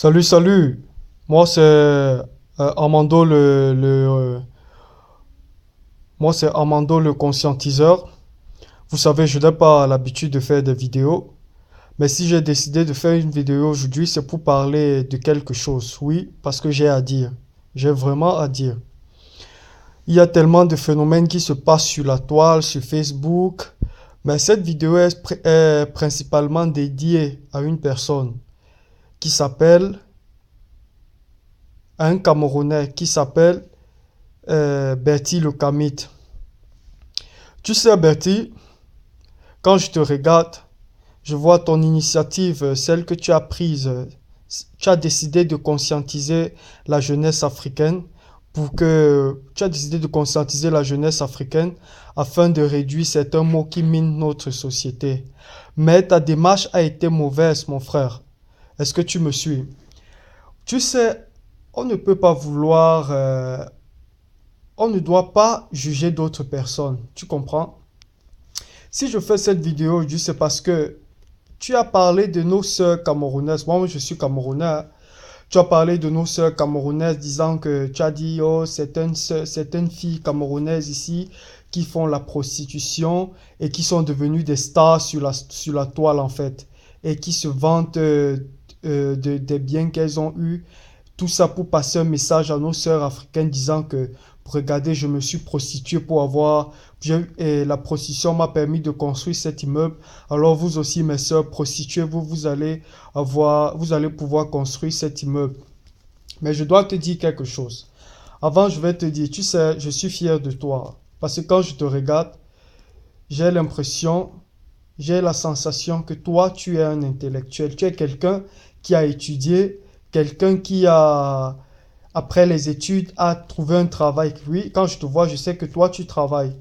Salut, salut. Moi, c'est Armando moi, c'est Armando le conscientiseur. Vous savez, je n'ai pas l'habitude de faire des vidéos, mais si j'ai décidé de faire une vidéo aujourd'hui, c'est pour parler de quelque chose. Oui, parce que j'ai à dire. J'ai vraiment à dire. Il y a tellement de phénomènes qui se passent sur la toile, sur Facebook, mais cette vidéo est principalement dédiée à une personne qui s'appelle, à un Camerounais qui s'appelle Bertie le Kamit. Tu sais, Bertie, quand je te regarde, je vois ton initiative, celle que tu as prise. Tu as décidé de conscientiser la jeunesse africaine tu as décidé de conscientiser la jeunesse africaine afin de réduire certains maux qui minent notre société. Mais ta démarche a été mauvaise, mon frère. Est-ce que tu me suis? Tu sais, on ne peut pas on ne doit pas juger d'autres personnes. Tu comprends? Si je fais cette vidéo aujourd'hui, c'est parce que tu as parlé de nos sœurs camerounaises. Moi, je suis camerounais. Tu as parlé de nos sœurs camerounaises disant que tu as dit, oh, certaines filles camerounaises ici qui font la prostitution et qui sont devenues des stars sur la toile, en fait, et qui se vantent des biens qu'elles ont eus. Tout ça pour passer un message à nos sœurs africaines disant que, regardez, je me suis prostituée pour avoir... Et la prostitution m'a permis de construire cet immeuble. Alors vous aussi, mes sœurs, prostituez-vous, vous allez pouvoir construire cet immeuble. Mais je dois te dire quelque chose. Avant, je vais te dire, tu sais, je suis fier de toi. Parce que quand je te regarde, j'ai l'impression, j'ai la sensation que toi, tu es un intellectuel. Tu es quelqu'un qui a étudié, quelqu'un qui a, après les études, a trouvé un travail. Oui, quand je te vois, je sais que toi, tu travailles.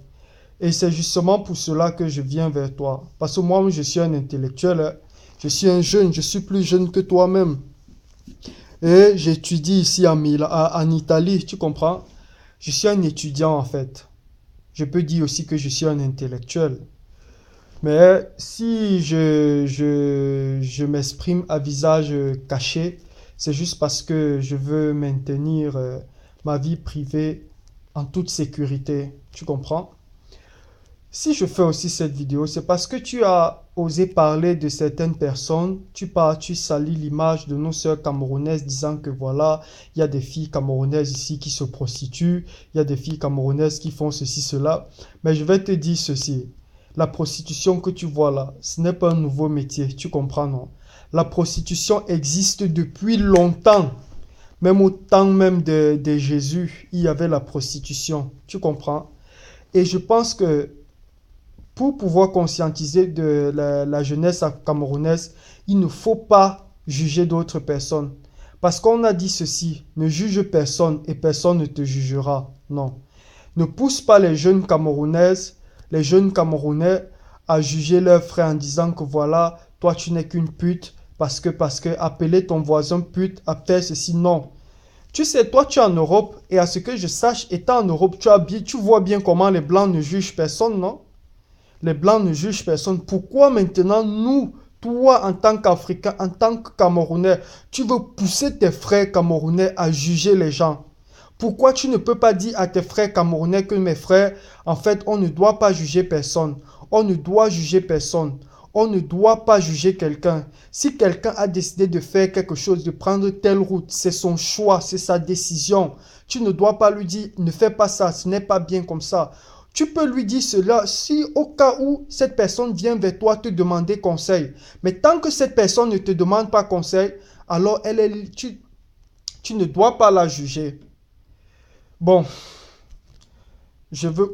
Et c'est justement pour cela que je viens vers toi. Parce que moi, je suis un intellectuel, hein. Je suis un jeune, je suis plus jeune que toi-même. Et j'étudie ici en Italie, tu comprends? Je suis un étudiant en fait. Je peux dire aussi que je suis un intellectuel. Mais si je m'exprime à visage caché, c'est juste parce que je veux maintenir ma vie privée en toute sécurité. Tu comprends? Si je fais aussi cette vidéo, c'est parce que tu as osé parler de certaines personnes. Tu salis l'image de nos sœurs camerounaises disant que voilà, il y a des filles camerounaises ici qui se prostituent, il y a des filles camerounaises qui font ceci, cela. Mais je vais te dire ceci. La prostitution que tu vois là, ce n'est pas un nouveau métier, tu comprends, non? La prostitution existe depuis longtemps. Même au temps même de Jésus, il y avait la prostitution, tu comprends? Et je pense que pour pouvoir conscientiser de la jeunesse camerounaise, il ne faut pas juger d'autres personnes. Parce qu'on a dit ceci, ne juge personne et personne ne te jugera. Non. Ne pousse pas les jeunes camerounaises, les jeunes camerounais à juger leurs frères en disant que voilà, toi tu n'es qu'une pute parce que appeler ton voisin pute, à faire ceci, non. Tu sais, toi tu es en Europe et à ce que je sache, étant en Europe, tu vois bien comment les blancs ne jugent personne, non? Les Blancs ne jugent personne. Pourquoi maintenant nous, toi en tant qu'Africain, en tant que Camerounais, tu veux pousser tes frères camerounais à juger les gens? Pourquoi tu ne peux pas dire à tes frères camerounais que mes frères, en fait, on ne doit pas juger personne. On ne doit juger personne. On ne doit pas juger quelqu'un. Si quelqu'un a décidé de faire quelque chose, de prendre telle route, c'est son choix, c'est sa décision. Tu ne dois pas lui dire, ne fais pas ça, ce n'est pas bien comme ça. Tu peux lui dire cela si au cas où cette personne vient vers toi te demander conseil. Mais tant que cette personne ne te demande pas conseil, alors tu ne dois pas la juger. Bon,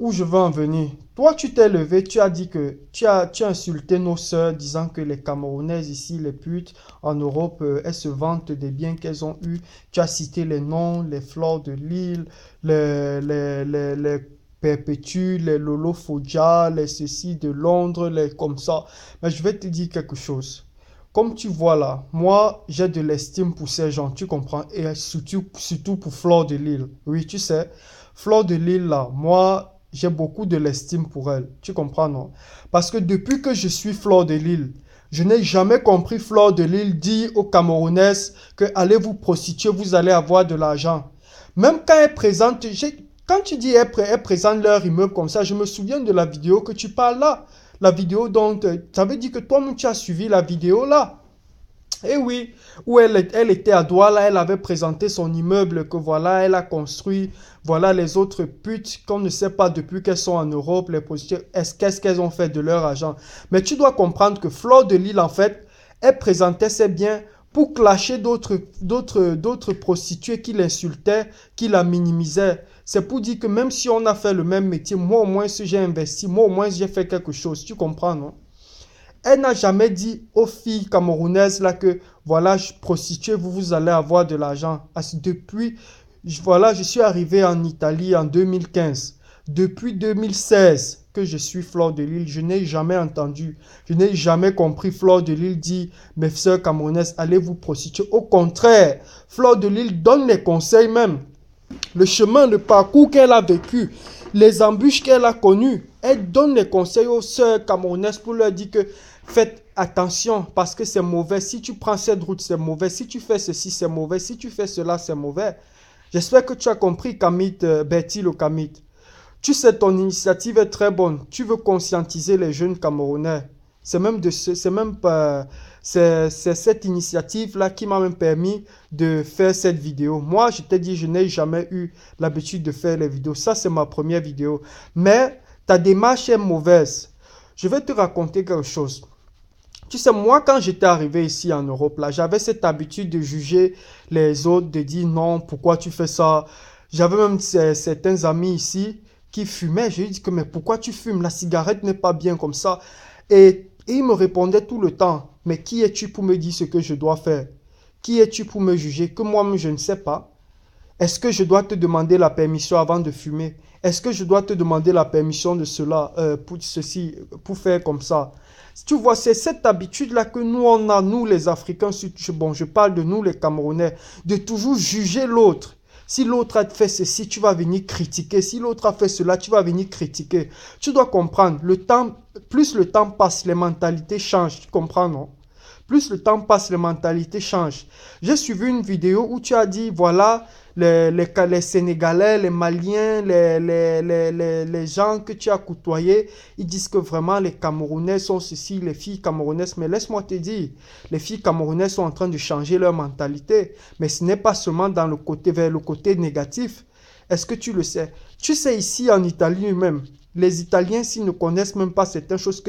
où je veux en venir. Toi, tu t'es levé, tu as dit que tu as insulté nos sœurs, disant que les Camerounaises ici, les putes, en Europe, elles se vantent des biens qu'elles ont eus. Tu as cité les noms, les Fleurs de Lille, les Perpétues, les Lolo Foggia, les ceci de Londres, les comme ça. Mais je vais te dire quelque chose. Comme tu vois là, moi, j'ai de l'estime pour ces gens, tu comprends? Et surtout pour Fleur de Lille. Oui, tu sais. Fleur de Lille, là, moi, j'ai beaucoup de l'estime pour elle. Tu comprends, non? Parce que depuis que je suis Fleur de Lille, Je n'ai jamais compris Fleur de Lys dire aux Camerounaises que allez vous prostituer, vous allez avoir de l'argent. Même quand elle présente, quand tu dis elle présente leur immeuble comme ça, je me souviens de la vidéo que tu parles là. La vidéo dont, ça veut dire que toi-même tu as suivi la vidéo là. Eh oui, où elle était à Douala, elle avait présenté son immeuble que voilà, elle a construit. Voilà les autres putes qu'on ne sait pas depuis qu'elles sont en Europe, les prostituées, qu'est-ce qu'elles ont fait de leur argent. Mais tu dois comprendre que Fleur de Lys, en fait, elle présentait ses biens pour clasher d'autres prostituées qui l'insultaient, qui la minimisaient. C'est pour dire que même si on a fait le même métier, moi au moins si j'ai investi, moi au moins j'ai fait quelque chose. Tu comprends, non? Elle n'a jamais dit aux filles camerounaises là que voilà, prostituée, vous allez avoir de l'argent. Depuis, voilà, je suis arrivé en Italie en 2015. Depuis 2016 que je suis Fleur de Lys, je n'ai jamais entendu, je n'ai jamais compris Fleur de Lys dire mes sœurs camerounaises, allez vous prostituer. Au contraire, Fleur de Lys donne les conseils même. Le chemin, le parcours qu'elle a vécu, les embûches qu'elle a connues. Elle donne les conseils aux sœurs camerounaises pour leur dire que faites attention parce que c'est mauvais. Si tu prends cette route, c'est mauvais. Si tu fais ceci, c'est mauvais. Si tu fais cela, c'est mauvais. J'espère que tu as compris, Kamit, Betty le Kamit. Tu sais, ton initiative est très bonne. Tu veux conscientiser les jeunes Camerounais. C'est cette initiative-là qui m'a même permis de faire cette vidéo. Moi, je t'ai dit, je n'ai jamais eu l'habitude de faire les vidéos. Ça, c'est ma première vidéo. Mais ta démarche est mauvaise. Je vais te raconter quelque chose. Tu sais, moi, quand j'étais arrivé ici en Europe, là, j'avais cette habitude de juger les autres, de dire non, pourquoi tu fais ça? J'avais même certains amis ici qui fumaient. Je lui ai dit que, mais pourquoi tu fumes? La cigarette n'est pas bien comme ça. Et ils me répondaient tout le temps, mais qui es-tu pour me dire ce que je dois faire? Qui es-tu pour me juger? Que moi-même, je ne sais pas. Est-ce que je dois te demander la permission avant de fumer? Est-ce que je dois te demander la permission de cela, pour ceci, pour faire comme ça? Tu vois, c'est cette habitude-là que nous, on a, nous les Africains, bon, je parle de nous les Camerounais, de toujours juger l'autre. Si l'autre a fait ceci, tu vas venir critiquer. Si l'autre a fait cela, tu vas venir critiquer. Tu dois comprendre, plus le temps passe, les mentalités changent. Tu comprends, non? Plus le temps passe, les mentalités changent. J'ai suivi une vidéo où tu as dit, voilà, les Sénégalais, les Maliens, les gens que tu as côtoyés, ils disent que vraiment les Camerounais sont ceci, les filles camerounaises. Mais laisse-moi te dire, les filles camerounaises sont en train de changer leur mentalité. Mais ce n'est pas seulement vers le côté négatif. Est-ce que tu le sais? Tu sais, ici en Italie même, les Italiens, s'ils ne connaissent même pas certaines choses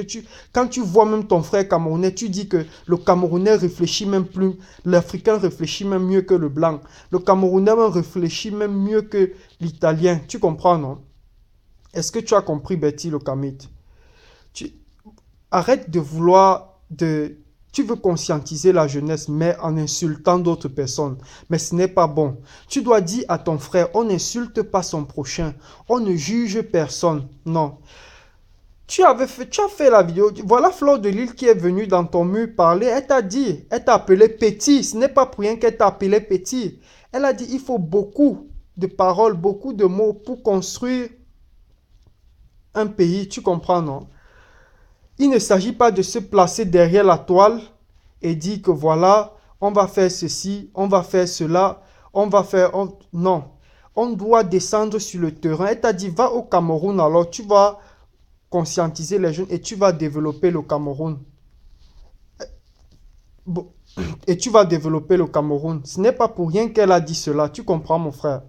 quand tu vois même ton frère camerounais, tu dis que le Camerounais réfléchit même plus, l'Africain réfléchit même mieux que le blanc. Le Camerounais même réfléchit même mieux que l'Italien. Tu comprends, non? Est-ce que tu as compris, Betty le Kamit? Tu... Arrête de vouloir Tu veux conscientiser la jeunesse, mais en insultant d'autres personnes. Mais ce n'est pas bon. Tu dois dire à ton frère, on n'insulte pas son prochain. On ne juge personne. Non. Tu as fait la vidéo. Voilà Fleur de Lys qui est venue dans ton mur parler. Elle t'a dit, elle t'a appelé petit. Ce n'est pas pour rien qu'elle t'a appelé petit. Elle a dit, il faut beaucoup de paroles, beaucoup de mots pour construire un pays. Tu comprends, non? Il ne s'agit pas de se placer derrière la toile et dire que voilà, on va faire ceci, on va faire cela, on va faire... Non, on doit descendre sur le terrain. Elle t'a dit, va au Cameroun, alors tu vas conscientiser les jeunes et tu vas développer le Cameroun. Et tu vas développer le Cameroun. Ce n'est pas pour rien qu'elle a dit cela, tu comprends mon frère.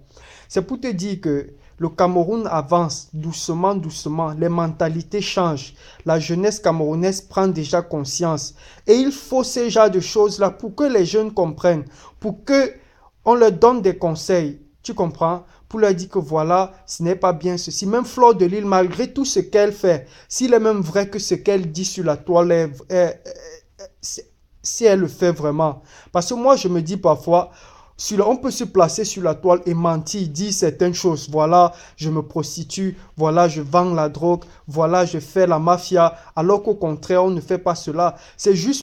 C'est pour te dire que le Cameroun avance doucement, doucement. Les mentalités changent. La jeunesse camerounaise prend déjà conscience. Et il faut ce genre de choses-là pour que les jeunes comprennent. Pour qu'on leur donne des conseils. Tu comprends? Pour leur dire que voilà, ce n'est pas bien ceci. Même Fleur de Lys, malgré tout ce qu'elle fait, s'il est même vrai que ce qu'elle dit sur la toile si elle le fait vraiment. Parce que moi, je me dis parfois... On peut se placer sur la toile et mentir, dire certaines choses. Voilà, je me prostitue, voilà, je vends la drogue, voilà, je fais la mafia. Alors qu'au contraire, on ne fait pas cela. C'est juste